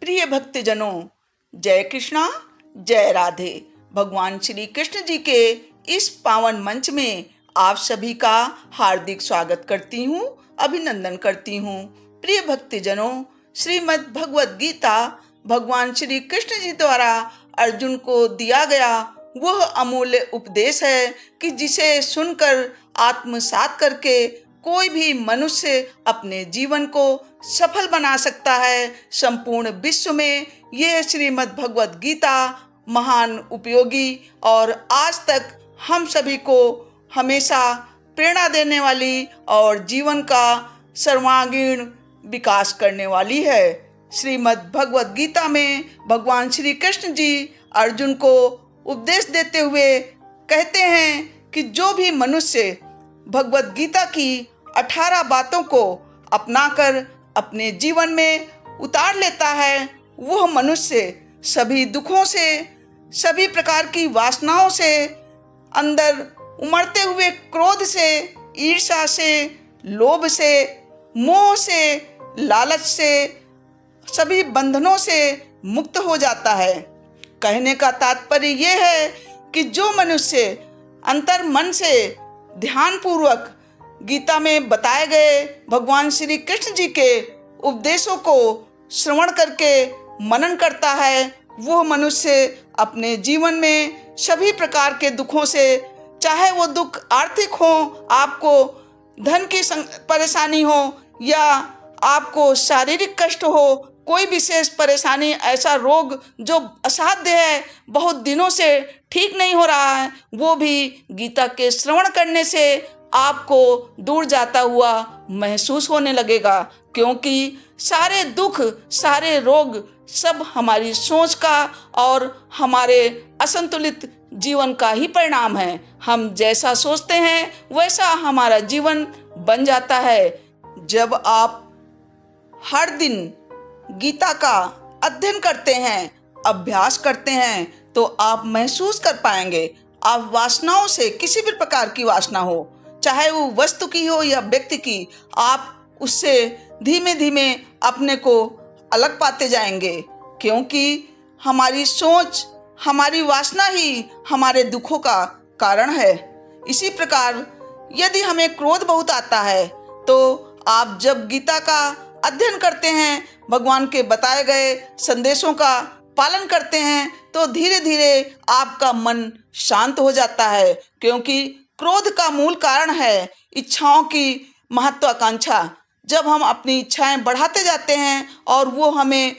प्रिय भक्तजनों, जय कृष्णा, जय राधे। भगवान श्री कृष्ण जी के इस पावन मंच में आप सभी का हार्दिक स्वागत करती हूँ, अभिनंदन करती हूँ। प्रिय भक्तजनों, श्रीमद् भगवद गीता भगवान श्री कृष्ण जी द्वारा अर्जुन को दिया गया वह अमूल्य उपदेश है कि जिसे सुनकर आत्मसात करके कोई भी मनुष्य अपने जीवन को सफल बना सकता है। संपूर्ण विश्व में ये श्रीमद् भगवद गीता महान उपयोगी और आज तक हम सभी को हमेशा प्रेरणा देने वाली और जीवन का सर्वांगीण विकास करने वाली है। श्रीमद् भगवद गीता में भगवान श्री कृष्ण जी अर्जुन को उपदेश देते हुए कहते हैं कि जो भी मनुष्य भगवद गीता की 18 बातों को अपनाकर अपने जीवन में उतार लेता है, वह मनुष्य सभी दुखों से, सभी प्रकार की वासनाओं से, अंदर उमड़ते हुए क्रोध से, ईर्ष्या से, लोभ से, मोह से, लालच से, सभी बंधनों से मुक्त हो जाता है। कहने का तात्पर्य यह है कि जो मनुष्य अंतर मन से ध्यान पूर्वक गीता में बताए गए भगवान श्री कृष्ण जी के उपदेशों को श्रवण करके मनन करता है, वह मनुष्य अपने जीवन में सभी प्रकार के दुखों से, चाहे वो दुख आर्थिक हो, आपको धन की परेशानी हो या आपको शारीरिक कष्ट हो, कोई विशेष परेशानी, ऐसा रोग जो असाध्य है, बहुत दिनों से ठीक नहीं हो रहा है, वो भी गीता के श्रवण करने से आपको दूर जाता हुआ महसूस होने लगेगा। क्योंकि सारे दुख, सारे रोग सब हमारी सोच का और हमारे असंतुलित जीवन का ही परिणाम है। हम जैसा सोचते हैं वैसा हमारा जीवन बन जाता है। जब आप हर दिन गीता का अध्ययन करते हैं, अभ्यास करते हैं, तो आप महसूस कर पाएंगे, आप वासनाओं से, किसी भी प्रकार की वासना हो, चाहे वो वस्तु की हो या व्यक्ति की, आप उससे धीमे धीमे अपने को अलग पाते जाएंगे। क्योंकि हमारी सोच, हमारी वासना ही हमारे दुखों का कारण है। इसी प्रकार यदि हमें क्रोध बहुत आता है, तो आप जब गीता का अध्ययन करते हैं, भगवान के बताए गए संदेशों का पालन करते हैं, तो धीरे धीरे आपका मन शांत हो जाता है। क्योंकि क्रोध का मूल कारण है इच्छाओं की महत्वाकांक्षा। जब हम अपनी इच्छाएं बढ़ाते जाते हैं और वो हमें,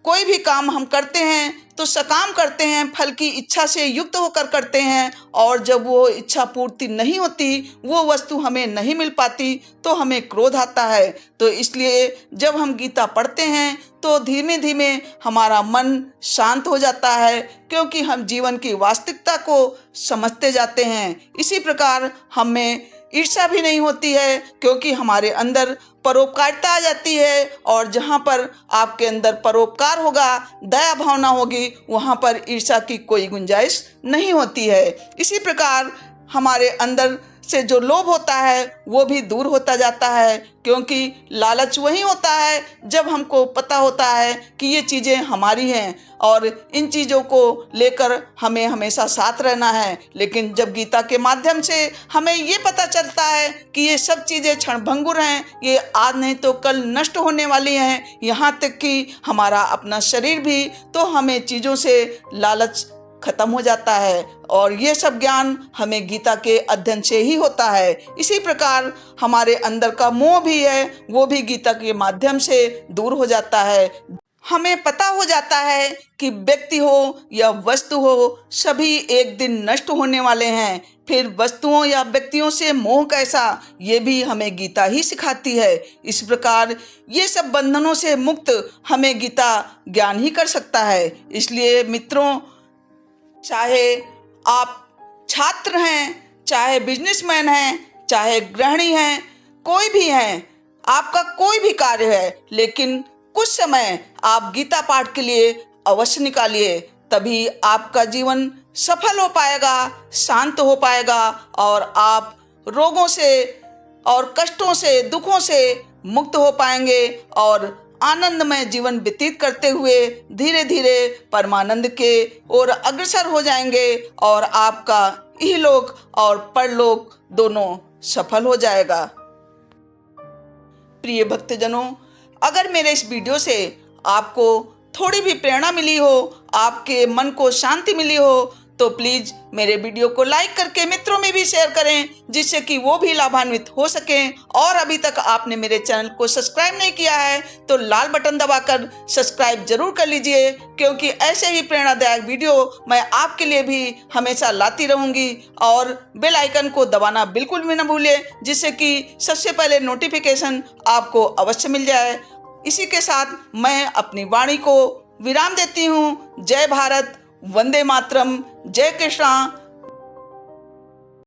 कोई भी काम हम करते हैं तो सकाम करते हैं, फल की इच्छा से युक्त होकर करते हैं, और जब वो इच्छा पूर्ति नहीं होती, वो वस्तु हमें नहीं मिल पाती, तो हमें क्रोध आता है। तो इसलिए जब हम गीता पढ़ते हैं तो धीमे धीमे हमारा मन शांत हो जाता है, क्योंकि हम जीवन की वास्तविकता को समझते जाते हैं। इसी प्रकार हमें ईर्ष्या भी नहीं होती है, क्योंकि हमारे अंदर परोपकारिता आ जाती है, और जहाँ पर आपके अंदर परोपकार होगा, दया भावना होगी, वहाँ पर ईर्ष्या की कोई गुंजाइश नहीं होती है। इसी प्रकार हमारे अंदर से जो लोभ होता है वो भी दूर होता जाता है, क्योंकि लालच वही होता है जब हमको पता होता है कि ये चीज़ें हमारी हैं और इन चीज़ों को लेकर हमें हमेशा साथ रहना है। लेकिन जब गीता के माध्यम से हमें ये पता चलता है कि ये सब चीज़ें क्षणभंगुर हैं, ये आज नहीं तो कल नष्ट होने वाली हैं, यहाँ तक कि हमारा अपना शरीर भी, तो हमें चीज़ों से लालच खत्म हो जाता है। और ये सब ज्ञान हमें गीता के अध्ययन से ही होता है। इसी प्रकार हमारे अंदर का मोह भी है, वो भी गीता के माध्यम से दूर हो जाता है। हमें पता हो जाता है कि व्यक्ति हो या वस्तु हो, सभी एक दिन नष्ट होने वाले हैं। फिर वस्तुओं या व्यक्तियों से मोह कैसा, ये भी हमें गीता ही सिखाती है। इस प्रकार ये सब बंधनों से मुक्त हमें गीता ज्ञान ही कर सकता है। इसलिए मित्रों, चाहे आप छात्र हैं, चाहे बिजनेसमैन हैं, चाहे गृहिणी हैं, कोई भी हैं, आपका कोई भी कार्य है, लेकिन कुछ समय आप गीता पाठ के लिए अवश्य निकालिए, तभी आपका जीवन सफल हो पाएगा, शांत हो पाएगा, और आप रोगों से और कष्टों से, दुखों से मुक्त हो पाएंगे, और आनंदमय जीवन व्यतीत करते हुए धीरे धीरे परमानंद के ओर अग्रसर हो जाएंगे और आपका इहलोक और परलोक दोनों सफल हो जाएगा। प्रिय भक्तजनों, अगर मेरे इस वीडियो से आपको थोड़ी भी प्रेरणा मिली हो, आपके मन को शांति मिली हो, तो प्लीज मेरे वीडियो को लाइक करके मित्रों में भी शेयर करें, जिससे कि वो भी लाभान्वित हो सकें। और अभी तक आपने मेरे चैनल को सब्सक्राइब नहीं किया है तो लाल बटन दबाकर सब्सक्राइब जरूर कर लीजिए, क्योंकि ऐसे ही प्रेरणादायक वीडियो मैं आपके लिए भी हमेशा लाती रहूंगी। और बेल आइकन को दबाना बिल्कुल भी न भूलें, जिससे कि सबसे पहले नोटिफिकेशन आपको अवश्य मिल जाए। इसी के साथ मैं अपनी वाणी को विराम देती हूँ। जय भारत, वंदे मातरम, जय कृष्णा,